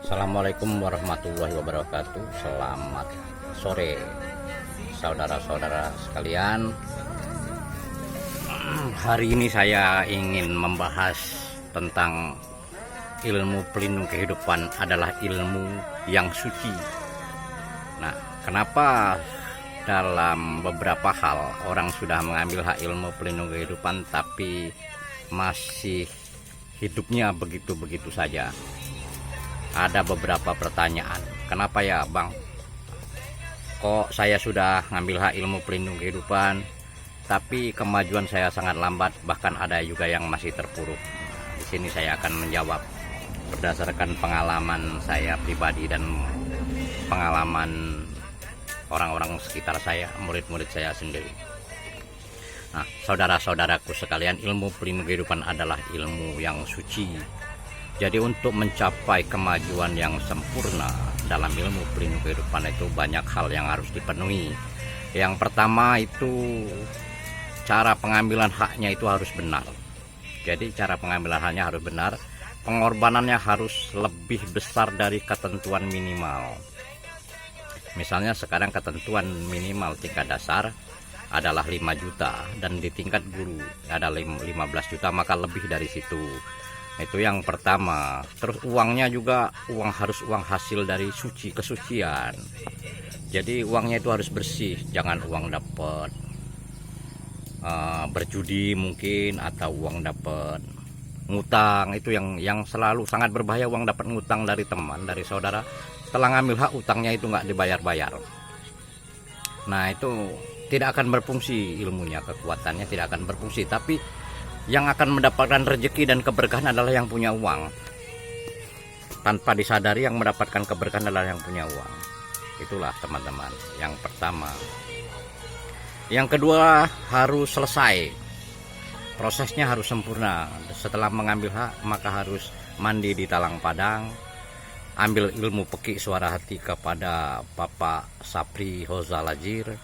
Assalamualaikum warahmatullahi wabarakatuh. Selamat sore saudara-saudara sekalian. Hari ini saya ingin membahas tentang ilmu pelindung kehidupan adalah ilmu yang suci. Nah, kenapa dalam beberapa hal orang sudah mengambil hak ilmu pelindung kehidupan tapi masih hidupnya begitu-begitu saja? Ada beberapa pertanyaan. Kenapa ya Bang? Kok saya sudah ngambil hak ilmu pelindung kehidupan tapi kemajuan saya sangat lambat, bahkan ada juga yang masih terpuruk. Di sini saya akan menjawab berdasarkan pengalaman saya pribadi dan pengalaman orang-orang sekitar saya, murid-murid saya sendiri. Nah, saudara-saudaraku sekalian, ilmu pelindung kehidupan adalah ilmu yang suci. Jadi untuk mencapai kemajuan yang sempurna dalam ilmu pelindung kehidupan itu banyak hal yang harus dipenuhi. Yang pertama itu cara pengambilan haknya itu harus benar. Jadi cara pengambilan haknya harus benar. Pengorbanannya harus lebih besar dari ketentuan minimal. Misalnya sekarang ketentuan minimal tingkat dasar adalah 5 juta dan di tingkat guru ada 15 juta, maka lebih dari situ. Itu yang pertama. Terus uangnya juga harus uang hasil dari kesucian. Jadi uangnya itu harus bersih, jangan uang dapat berjudi mungkin, atau uang dapat ngutang. Itu yang selalu sangat berbahaya, uang dapat ngutang dari teman, dari saudara, setelah ngambil hak utangnya itu nggak dibayar-bayar. Nah, itu tidak akan berfungsi ilmunya, kekuatannya tidak akan berfungsi. Tapi yang akan mendapatkan rezeki dan keberkahan adalah yang punya uang. Tanpa disadari yang mendapatkan keberkahan adalah yang punya uang. Itulah teman-teman yang pertama. Yang kedua, harus selesai. Prosesnya harus sempurna. Setelah mengambil hak, maka harus mandi di Talang Padang, ambil ilmu pekik suara hati kepada Bapak Sapri Hozalajir,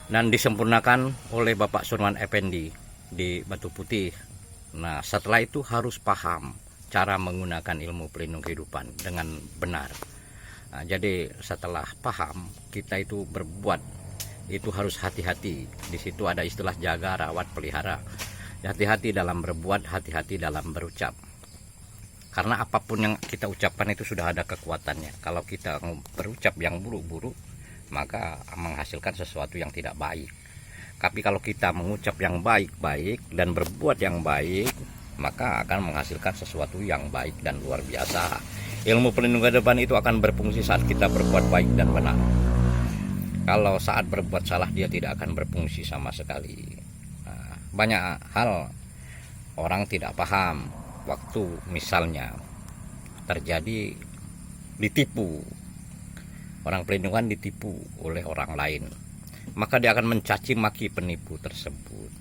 dan disempurnakan oleh Bapak Surman Effendi di Batu Putih. Nah, setelah itu harus paham cara menggunakan ilmu pelindung kehidupan dengan benar. Nah, jadi setelah paham, kita itu berbuat itu harus hati-hati. Di situ ada istilah jaga, rawat, pelihara. Hati-hati dalam berbuat, hati-hati dalam berucap. Karena apapun yang kita ucapkan itu sudah ada kekuatannya. Kalau kita berucap yang buruk-buruk, maka menghasilkan sesuatu yang tidak baik. Tapi kalau kita mengucap yang baik-baik dan berbuat yang baik, maka akan menghasilkan sesuatu yang baik dan luar biasa. Ilmu pelindung kehidupan itu akan berfungsi saat kita berbuat baik dan benar. Kalau saat berbuat salah, dia tidak akan berfungsi sama sekali. Nah, banyak hal orang tidak paham. Waktu misalnya terjadi ditipu, orang pelindungan ditipu oleh orang lain, maka dia akan mencaci maki penipu tersebut,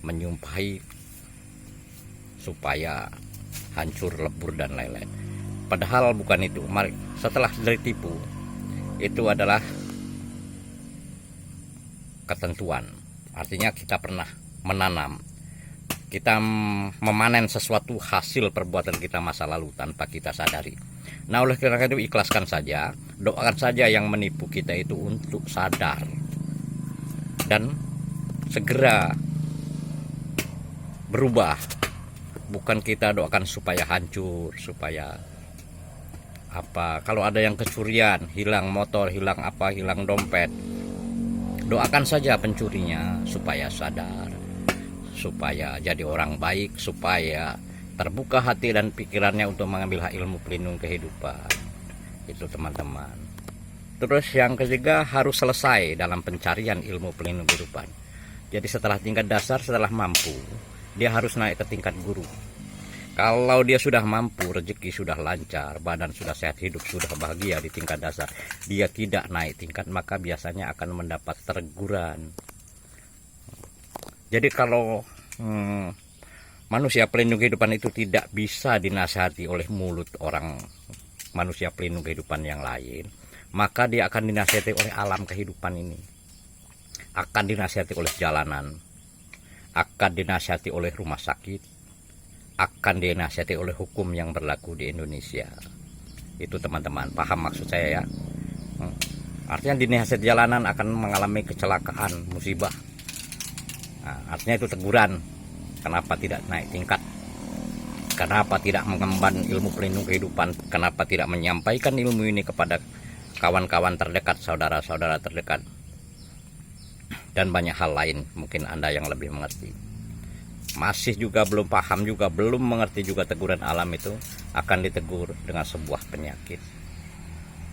menyumpahi supaya hancur, lebur, dan lain-lain. Padahal bukan itu. Setelah ditipu, itu adalah ketentuan. Artinya kita pernah menanam, kita memanen sesuatu hasil perbuatan kita masa lalu tanpa kita sadari. Nah, oleh karena itu ikhlaskan saja, doakan saja yang menipu kita itu untuk sadar dan segera berubah. Bukan kita doakan supaya hancur, supaya apa. Kalau ada yang kecurian, hilang motor, hilang apa, hilang dompet, doakan saja pencurinya supaya sadar, supaya jadi orang baik, supaya terbuka hati dan pikirannya untuk mengambil hak ilmu pelindung kehidupan. Itu teman-teman. Terus yang ketiga, harus selesai dalam pencarian ilmu pelindung kehidupan. Jadi setelah tingkat dasar, setelah mampu, dia harus naik ke tingkat guru. Kalau dia sudah mampu, rezeki sudah lancar, badan sudah sehat, hidup sudah bahagia di tingkat dasar, dia tidak naik tingkat, maka biasanya akan mendapat teguran. Jadi kalau manusia pelindung kehidupan itu tidak bisa dinasihati oleh mulut orang manusia pelindung kehidupan yang lain, maka dia akan dinasihati oleh alam kehidupan ini, akan dinasihati oleh jalanan, akan dinasihati oleh rumah sakit, akan dinasihati oleh hukum yang berlaku di Indonesia. Itu teman-teman, paham maksud saya ya. Artinya di hasil jalanan akan mengalami kecelakaan, musibah. Nah, artinya itu teguran. Kenapa tidak naik tingkat? Kenapa tidak mengemban ilmu pelindung kehidupan? Kenapa tidak menyampaikan ilmu ini kepada kawan-kawan terdekat, saudara-saudara terdekat? Dan banyak hal lain, mungkin Anda yang lebih mengerti. Masih juga belum paham juga, belum mengerti juga teguran alam itu akan ditegur dengan sebuah penyakit,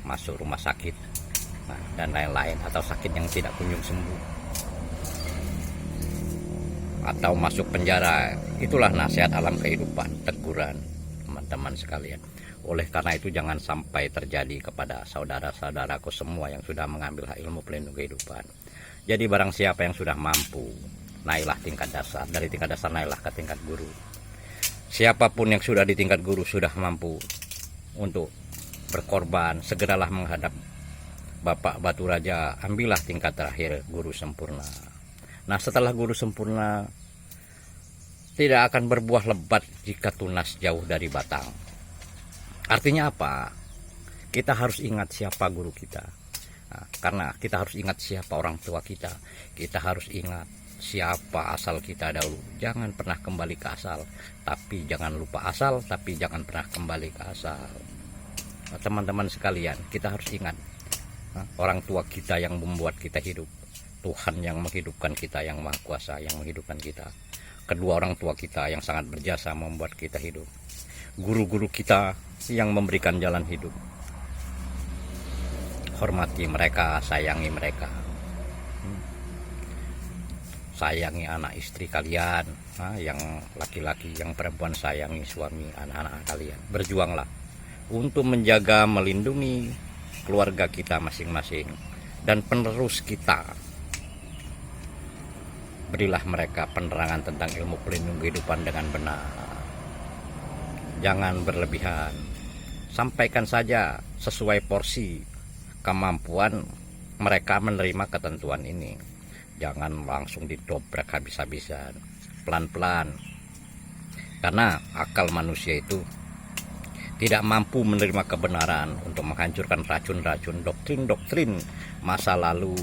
masuk rumah sakit, nah, dan lain-lain, atau sakit yang tidak kunjung sembuh, atau masuk penjara. Itulah nasihat alam kehidupan, teguran teman-teman sekalian. Oleh karena itu jangan sampai terjadi kepada saudara-saudaraku semua yang sudah mengambil hak ilmu pelindung kehidupan. Jadi barang siapa yang sudah mampu, naiklah tingkat dasar, dari tingkat dasar naiklah ke tingkat guru. Siapapun yang sudah di tingkat guru sudah mampu untuk berkorban, segeralah menghadap Bapak Batu Raja, ambillah tingkat terakhir guru sempurna. Nah, setelah guru sempurna tidak akan berbuah lebat jika tunas jauh dari batang. Artinya apa? Kita harus ingat siapa guru kita. Nah, karena kita harus ingat siapa orang tua kita. Kita harus ingat siapa asal kita dahulu. Jangan pernah kembali ke asal, tapi jangan lupa asal, tapi jangan pernah kembali ke asal. Nah, teman-teman sekalian, kita harus ingat orang tua kita yang membuat kita hidup, Tuhan yang menghidupkan kita, yang Maha Kuasa yang menghidupkan kita, kedua orang tua kita yang sangat berjasa membuat kita hidup, guru-guru kita yang memberikan jalan hidup. Hormati mereka, sayangi mereka. Sayangi anak istri kalian, yang laki-laki, yang perempuan sayangi suami, anak-anak kalian. Berjuanglah untuk menjaga, melindungi keluarga kita masing-masing dan penerus kita. Berilah mereka penerangan tentang ilmu pelindung kehidupan dengan benar. Jangan berlebihan. Sampaikan saja sesuai porsi kemampuan mereka menerima ketentuan ini. Jangan langsung didobrak habis-habisan, pelan-pelan. Karena akal manusia itu tidak mampu menerima kebenaran untuk menghancurkan racun-racun, doktrin-doktrin masa lalu,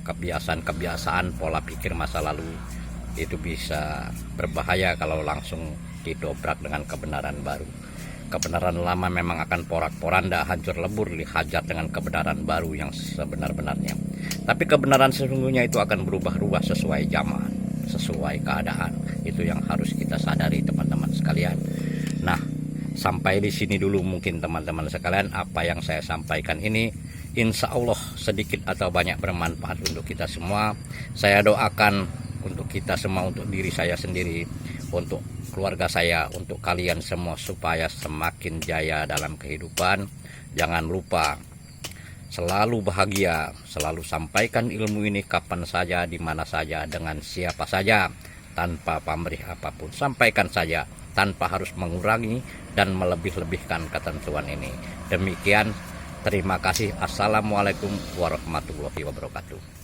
kebiasaan-kebiasaan, pola pikir masa lalu. Itu bisa berbahaya kalau langsung didobrak dengan kebenaran baru. Kebenaran lama memang akan porak-poranda, hancur lebur, dihajar dengan kebenaran baru yang sebenar-benarnya. Tapi kebenaran sesungguhnya itu akan berubah-ubah sesuai zaman, sesuai keadaan. Itu yang harus kita sadari teman-teman sekalian. Nah, sampai di sini dulu mungkin teman-teman sekalian apa yang saya sampaikan ini. Insya Allah sedikit atau banyak bermanfaat untuk kita semua. Saya doakan untuk kita semua, untuk diri saya sendiri, untuk keluarga saya, untuk kalian semua supaya semakin jaya dalam kehidupan. Jangan lupa selalu bahagia, selalu sampaikan ilmu ini kapan saja, di mana saja, dengan siapa saja, tanpa pamrih apapun. Sampaikan saja tanpa harus mengurangi dan melebih-lebihkan ketentuan ini. Demikian, terima kasih. Assalamualaikum warahmatullahi wabarakatuh.